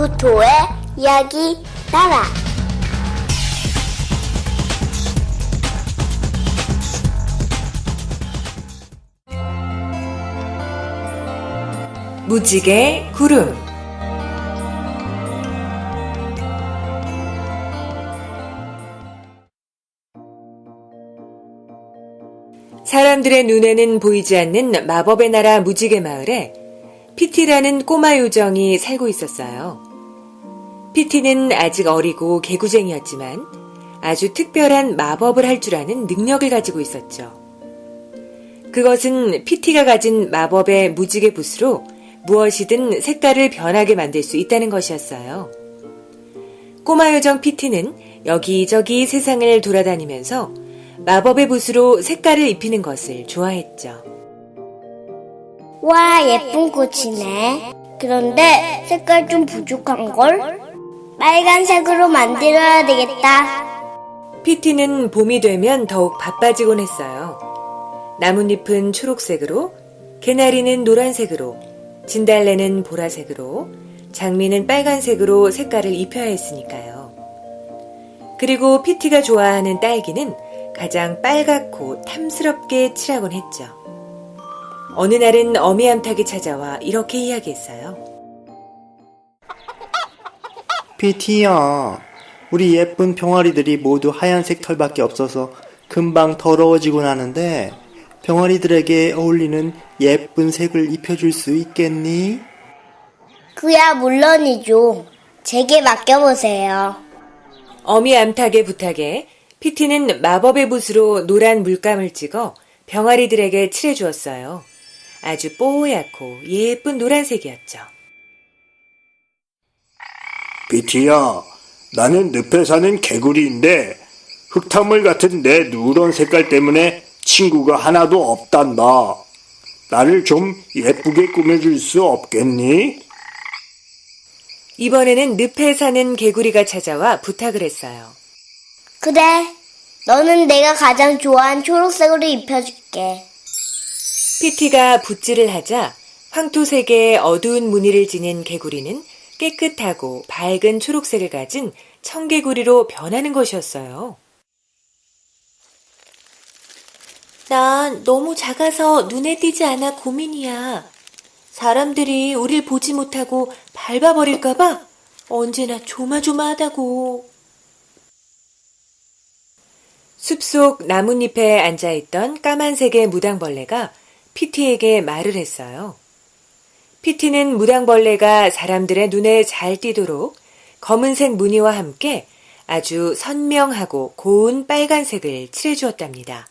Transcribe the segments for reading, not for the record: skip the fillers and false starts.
토토의 이야기 나라. 무지개 구름. 사람들의 눈에는 보이지 않는 마법의 나라 무지개 마을에 피티라는 꼬마 요정이 살고 있었어요. 피티는 아직 어리고 개구쟁이였지만 아주 특별한 마법을 할 줄 아는 능력을 가지고 있었죠. 그것은 피티가 가진 마법의 무지개 붓으로 무엇이든 색깔을 변하게 만들 수 있다는 것이었어요. 꼬마 요정 피티는 여기저기 세상을 돌아다니면서 마법의 붓으로 색깔을 입히는 것을 좋아했죠. 와, 예쁜 꽃이네. 그런데 색깔 좀 부족한걸? 빨간색으로 만들어야 되겠다. 피티는 봄이 되면 더욱 바빠지곤 했어요. 나뭇잎은 초록색으로, 개나리는 노란색으로, 진달래는 보라색으로, 장미는 빨간색으로 색깔을 입혀야 했으니까요. 그리고 피티가 좋아하는 딸기는 가장 빨갛고 탐스럽게 칠하곤 했죠. 어느 날은 어미암탉이 찾아와 이렇게 이야기했어요. 피티야, 우리 예쁜 병아리들이 모두 하얀색 털밖에 없어서 금방 더러워지곤 하는데 병아리들에게 어울리는 예쁜 색을 입혀줄 수 있겠니? 그야 물론이죠. 제게 맡겨보세요. 어미암탉의 부탁에 피티는 마법의 붓으로 노란 물감을 찍어 병아리들에게 칠해주었어요. 아주 뽀얗고 예쁜 노란색이었죠. 피티야, 나는 늪에 사는 개구리인데 흙탕물 같은 내 누런 색깔 때문에 친구가 하나도 없단다. 나를 좀 예쁘게 꾸며줄 수 없겠니? 이번에는 늪에 사는 개구리가 찾아와 부탁을 했어요. 그래, 너는 내가 가장 좋아하는 초록색으로 입혀줄게. 피티가 붓질을 하자 황토색의 어두운 무늬를 지닌 개구리는 깨끗하고 밝은 초록색을 가진 청개구리로 변하는 것이었어요. 난 너무 작아서 눈에 띄지 않아 고민이야. 사람들이 우릴 보지 못하고 밟아버릴까봐 언제나 조마조마하다고. 숲속 나뭇잎에 앉아있던 까만색의 무당벌레가 피티에게 말을 했어요. 피티는 무당벌레가 사람들의 눈에 잘 띄도록 검은색 무늬와 함께 아주 선명하고 고운 빨간색을 칠해주었답니다.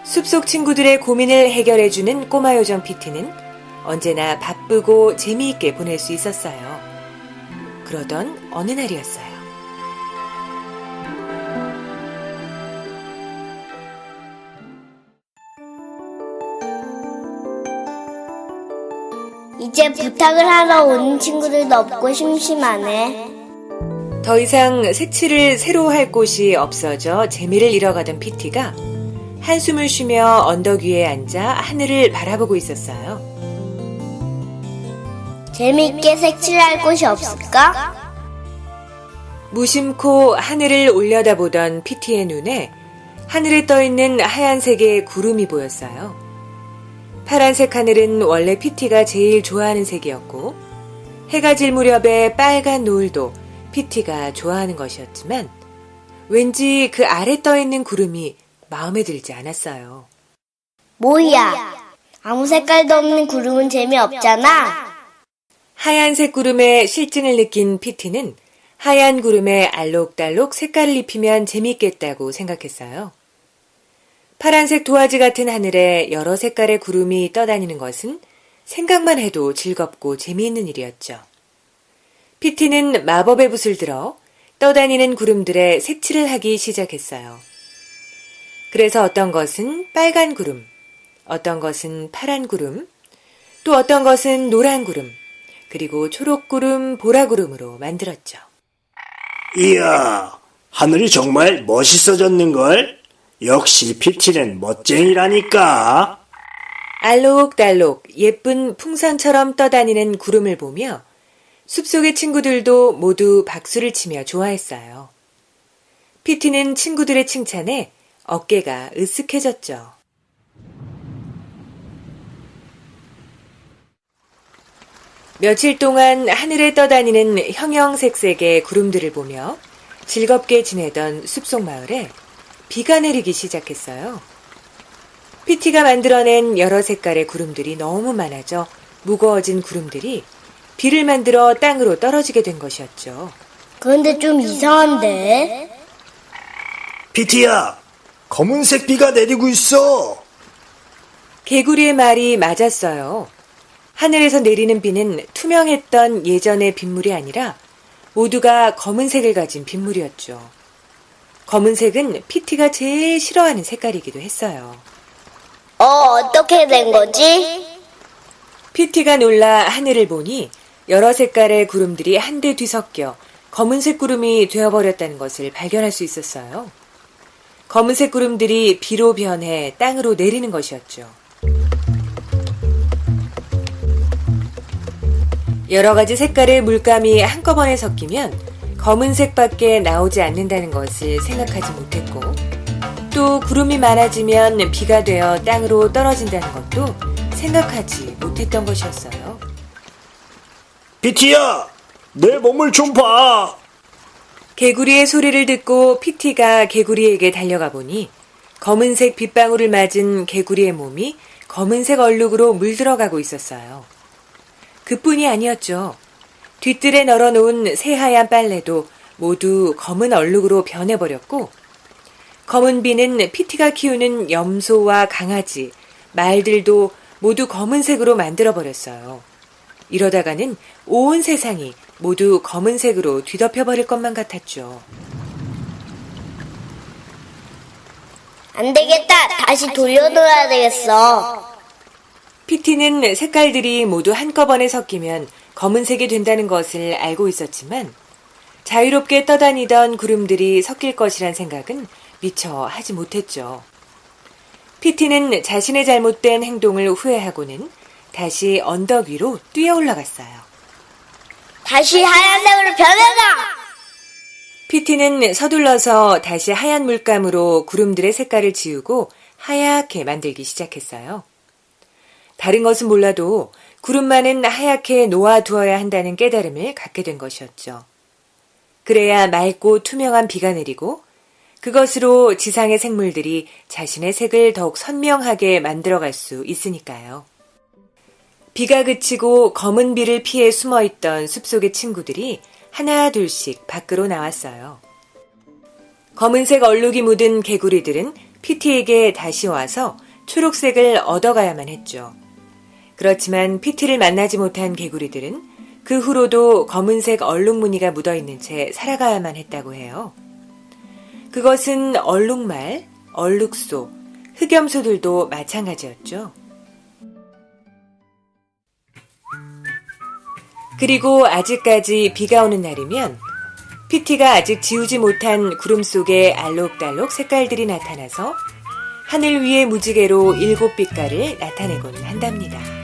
숲속 친구들의 고민을 해결해주는 꼬마 요정 피티는 언제나 바쁘고 재미있게 보낼 수 있었어요. 그러던 어느 날이었어요. 이제 부탁을 하러 오는 친구들도 없고 심심하네. 더 이상 색칠을 새로 할 곳이 없어져 재미를 잃어가던 피티가 한숨을 쉬며 언덕 위에 앉아 하늘을 바라보고 있었어요. 재미있게 색칠할 곳이 없을까? 무심코 하늘을 올려다보던 피티의 눈에 하늘에 떠있는 하얀색의 구름이 보였어요. 파란색 하늘은 원래 피티가 제일 좋아하는 색이었고 해가 질 무렵의 빨간 노을도 피티가 좋아하는 것이었지만 왠지 그 아래 떠있는 구름이 마음에 들지 않았어요. 뭐야, 아무 색깔도 없는 구름은 재미없잖아. 하얀색 구름에 실증을 느낀 피티는 하얀 구름에 알록달록 색깔을 입히면 재밌겠다고 생각했어요. 파란색 도화지 같은 하늘에 여러 색깔의 구름이 떠다니는 것은 생각만 해도 즐겁고 재미있는 일이었죠. 피티는 마법의 붓을 들어 떠다니는 구름들의 색칠을 하기 시작했어요. 그래서 어떤 것은 빨간 구름, 어떤 것은 파란 구름, 또 어떤 것은 노란 구름, 그리고 초록 구름, 보라 구름으로 만들었죠. 이야, 하늘이 정말 멋있어졌는걸? 역시 피티는 멋쟁이라니까. 알록달록 예쁜 풍선처럼 떠다니는 구름을 보며 숲속의 친구들도 모두 박수를 치며 좋아했어요. 피티는 친구들의 칭찬에 어깨가 으쓱해졌죠. 며칠 동안 하늘에 떠다니는 형형색색의 구름들을 보며 즐겁게 지내던 숲속 마을에 비가 내리기 시작했어요. 피티가 만들어낸 여러 색깔의 구름들이 너무 많아져 무거워진 구름들이 비를 만들어 땅으로 떨어지게 된 것이었죠. 그런데 좀 이상한데? 피티야, 검은색 비가 내리고 있어. 개구리의 말이 맞았어요. 하늘에서 내리는 비는 투명했던 예전의 빗물이 아니라 모두가 검은색을 가진 빗물이었죠. 검은색은 피티가 제일 싫어하는 색깔이기도 했어요. 어떻게 된 거지? 피티가 놀라 하늘을 보니 여러 색깔의 구름들이 한데 뒤섞여 검은색 구름이 되어버렸다는 것을 발견할 수 있었어요. 검은색 구름들이 비로 변해 땅으로 내리는 것이었죠. 여러 가지 색깔의 물감이 한꺼번에 섞이면 검은색밖에 나오지 않는다는 것을 생각하지 못했고, 또 구름이 많아지면 비가 되어 땅으로 떨어진다는 것도 생각하지 못했던 것이었어요. 피티야, 내 몸을 좀 봐. 개구리의 소리를 듣고 피티가 개구리에게 달려가 보니 검은색 빗방울을 맞은 개구리의 몸이 검은색 얼룩으로 물들어가고 있었어요. 그뿐이 아니었죠. 뒤뜰에 널어놓은 새하얀 빨래도 모두 검은 얼룩으로 변해버렸고, 검은 비는 피티가 키우는 염소와 강아지, 말들도 모두 검은색으로 만들어버렸어요. 이러다가는 온 세상이 모두 검은색으로 뒤덮여버릴 것만 같았죠. 안 되겠다. 다시 돌려둬야 되겠어. 피티는 색깔들이 모두 한꺼번에 섞이면 검은색이 된다는 것을 알고 있었지만 자유롭게 떠다니던 구름들이 섞일 것이란 생각은 미처 하지 못했죠. 피티는 자신의 잘못된 행동을 후회하고는 다시 언덕 위로 뛰어 올라갔어요. 다시 하얀색으로 변해라! 피티는 서둘러서 다시 하얀 물감으로 구름들의 색깔을 지우고 하얗게 만들기 시작했어요. 다른 것은 몰라도 구름만은 하얗게 놓아두어야 한다는 깨달음을 갖게 된 것이었죠. 그래야 맑고 투명한 비가 내리고 그것으로 지상의 생물들이 자신의 색을 더욱 선명하게 만들어갈 수 있으니까요. 비가 그치고 검은 비를 피해 숨어있던 숲속의 친구들이 하나 둘씩 밖으로 나왔어요. 검은색 얼룩이 묻은 개구리들은 피티에게 다시 와서 초록색을 얻어가야만 했죠. 그렇지만 피티를 만나지 못한 개구리들은 그 후로도 검은색 얼룩 무늬가 묻어있는 채 살아가야만 했다고 해요. 그것은 얼룩말, 얼룩소, 흑염소들도 마찬가지였죠. 그리고 아직까지 비가 오는 날이면 피티가 아직 지우지 못한 구름 속에 알록달록 색깔들이 나타나서 하늘 위의 무지개로 7빛깔을 나타내곤 한답니다.